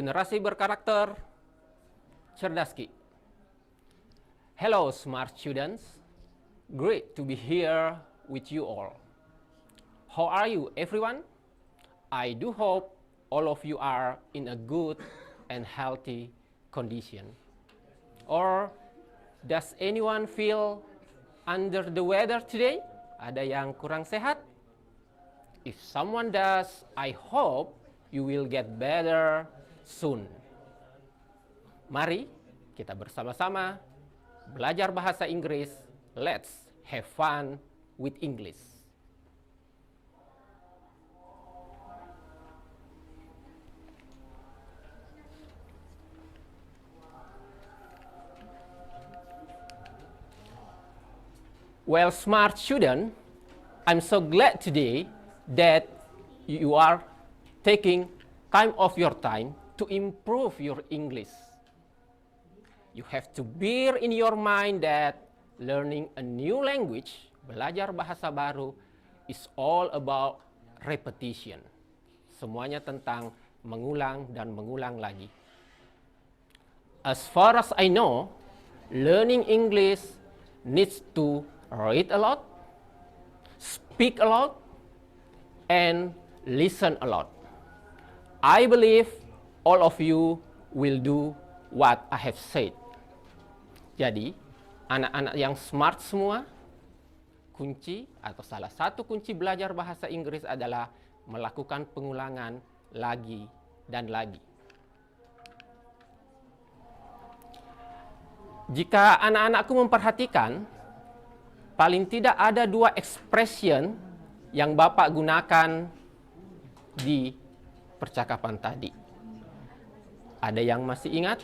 Generasi berkarakter Cerdaski. Hello smart students, great to be here with you all. How are you everyone? I do hope all of you are in a good and healthy condition. Or does anyone feel under the weather today? Ada yang kurang sehat? If someone does, I hope you will get better soon. Mari kita bersama-sama belajar bahasa Inggris. Let's have fun with English. Well, smart student, I'm so glad today that you are taking time of your time to improve your English. You have to bear in your mind that learning a new language, belajar bahasa baru, is all about repetition. Semuanya tentang mengulang dan mengulang lagi. As far as I know, learning English needs to read a lot, speak a lot, and listen a lot. I believe all of you will do what I have said. Jadi, anak-anak yang smart semua, kunci atau salah satu kunci belajar bahasa Inggris adalah melakukan pengulangan lagi dan lagi. Jika anak-anakku memperhatikan, paling tidak ada dua expression yang Bapak gunakan di percakapan tadi. Ada yang masih ingat?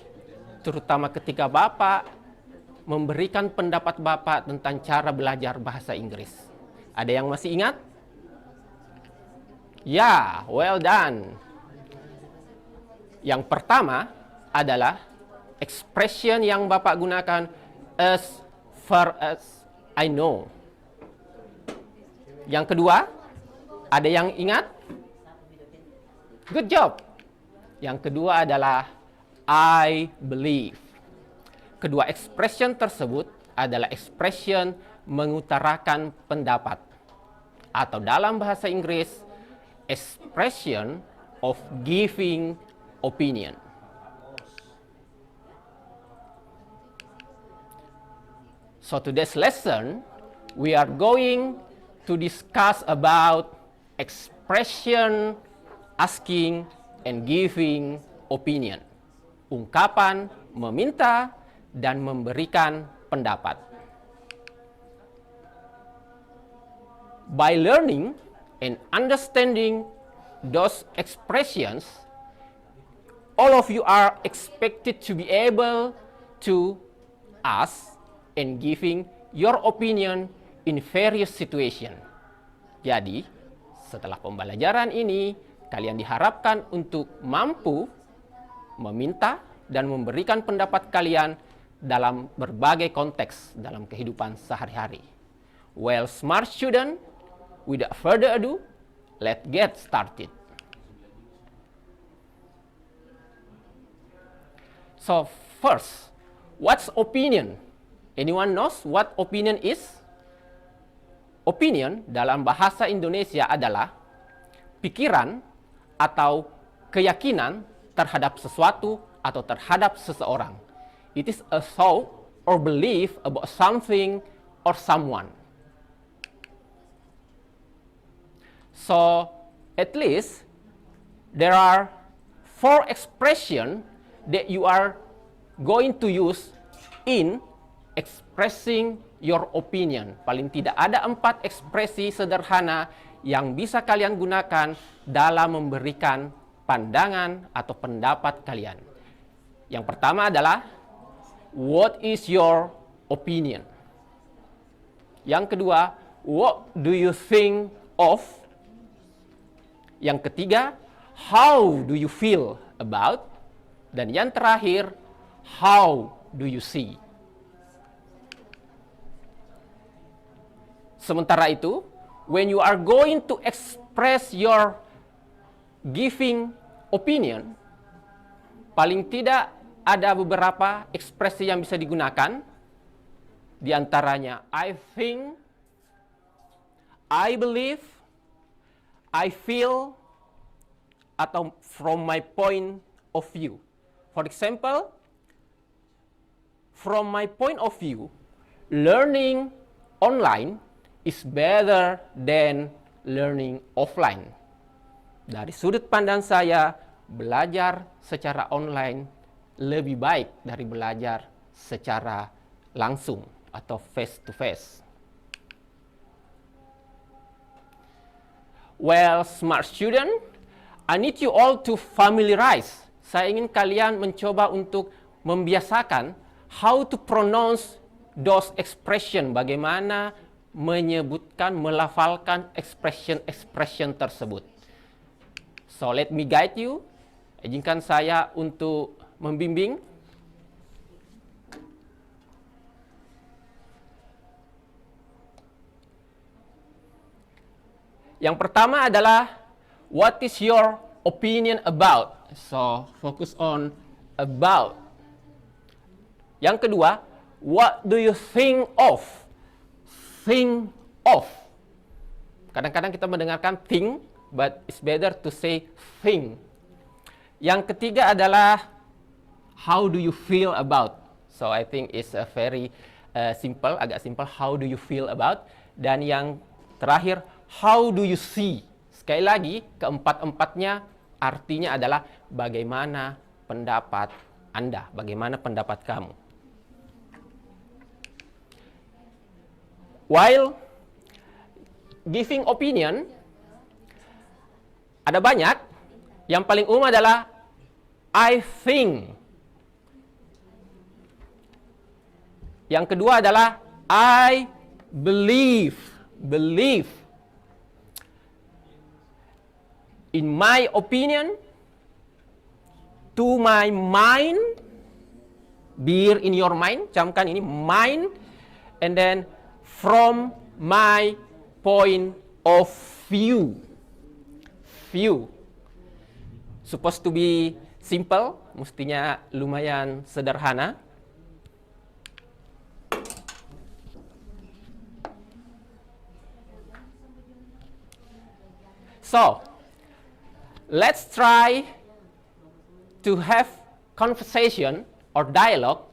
Terutama ketika Bapak memberikan pendapat Bapak tentang cara belajar bahasa Inggris. Ada yang masih ingat? Ya, well done. Yang pertama adalah expression yang Bapak gunakan as far as I know. Yang kedua, ada yang ingat? Good job. Yang kedua adalah I believe. Kedua expression tersebut adalah expression mengutarakan pendapat. Atau dalam bahasa Inggris, expression of giving opinion. So today's lesson, we are going to discuss about expression asking and giving opinion. Ungkapan meminta dan memberikan pendapat. By learning and understanding those expressions, all of you are expected to be able to ask and giving your opinion in various situations. Jadi, setelah pembelajaran ini, kalian diharapkan untuk mampu meminta dan memberikan pendapat kalian dalam berbagai konteks dalam kehidupan sehari-hari. Well, smart student, without further ado, let's get started. So, first, what's opinion? Anyone knows what opinion is? Opinion dalam bahasa Indonesia adalah pikiran atau keyakinan terhadap sesuatu atau terhadap seseorang. It is a thought or belief about something or someone. So, at least there are 4 expressions that you are going to use in expressing your opinion. Paling tidak ada 4 ekspresi sederhana yang bisa kalian gunakan dalam memberikan pandangan atau pendapat kalian. Yang pertama adalah, what is your opinion? Yang kedua, what do you think of? Yang ketiga, how do you feel about? Dan yang terakhir, how do you see? Sementara itu, when you are going to express your giving opinion, paling tidak ada beberapa ekspresi yang bisa digunakan. Di antaranya, I think, I believe, I feel, atau from my point of view. For example, from my point of view, learning online is better than learning offline. Dari sudut pandang saya, belajar secara online lebih baik dari belajar secara langsung atau face to face. Well, smart student, I need you all to familiarize. Saya ingin kalian mencoba untuk membiasakan how to pronounce those expression, bagaimana menyebutkan, melafalkan expression tersebut. So let me guide you. Izinkan saya untuk membimbing. Yang pertama adalah what is your opinion about? So focus on about. Yang kedua, what do you think of? Think of. Kadang-kadang kita mendengarkan think, but it's better to say think. Yang ketiga adalah how do you feel about? So I think it's a very simple, agak simple. How do you feel about? Dan yang terakhir, how do you see? Sekali lagi, keempat-empatnya artinya adalah bagaimana pendapat Anda, bagaimana pendapat kamu. While giving opinion, ada banyak. Yang paling umum adalah I think. Yang kedua adalah I believe. Believe. In my opinion, to my mind, bear in your mind, camkan ini mind, and then from my point of view. View. Supposed to be simple, mestinya lumayan sederhana. So, let's try to have conversation or dialogue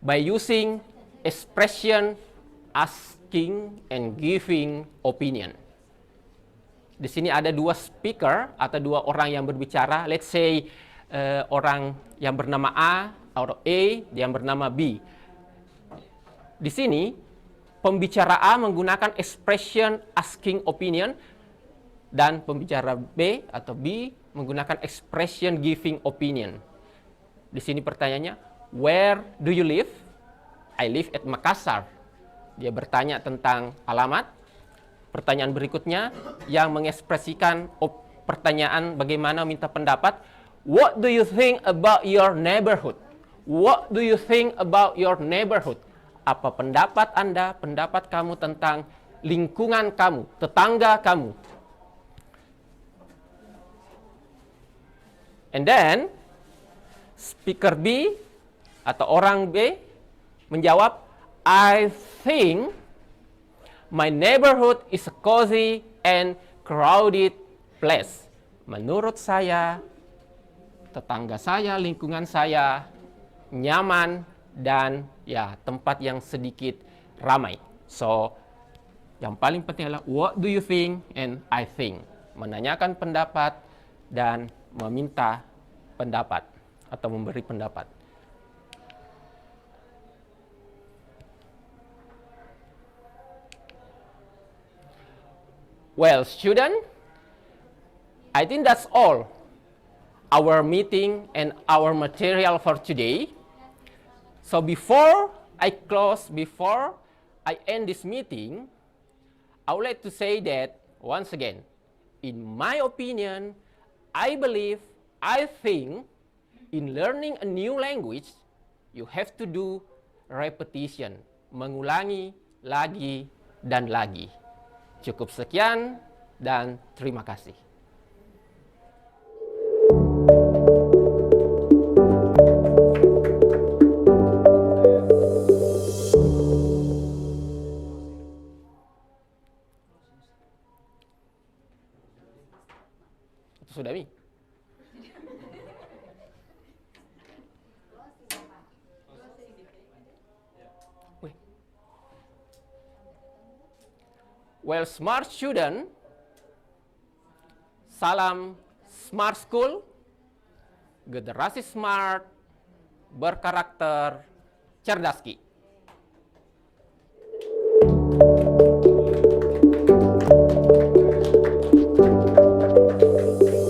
by using expression asking and giving opinion. Di sini ada dua speaker atau dua orang yang berbicara. Let's say orang yang bernama A atau A, yang bernama B. Di sini pembicara A menggunakan expression asking opinion dan pembicara B atau B menggunakan expression giving opinion. Di sini pertanyaannya, where do you live? I live at Makassar. Dia bertanya tentang alamat. Pertanyaan berikutnya yang mengekspresikan pertanyaan bagaimana minta pendapat. What do you think about your neighborhood? What do you think about your neighborhood? Apa pendapat Anda, pendapat kamu tentang lingkungan kamu, tetangga kamu? And then, speaker B atau orang B menjawab, I think my neighborhood is a cozy and crowded place. Menurut saya, tetangga saya, lingkungan saya nyaman dan ya tempat yang sedikit ramai. So, yang paling penting adalah what do you think and I think. Menanyakan pendapat dan meminta pendapat atau memberi pendapat. Well, student, I think that's all our meeting and our material for today. So before I close, before I end this meeting, I would like to say that once again, in my opinion, I believe, I think, in learning a new language, you have to do repetition, mengulangi lagi dan lagi. Cukup sekian dan terima kasih. Sudami. Well, smart student, salam smart school, generasi smart, berkarakter, cerdas ki.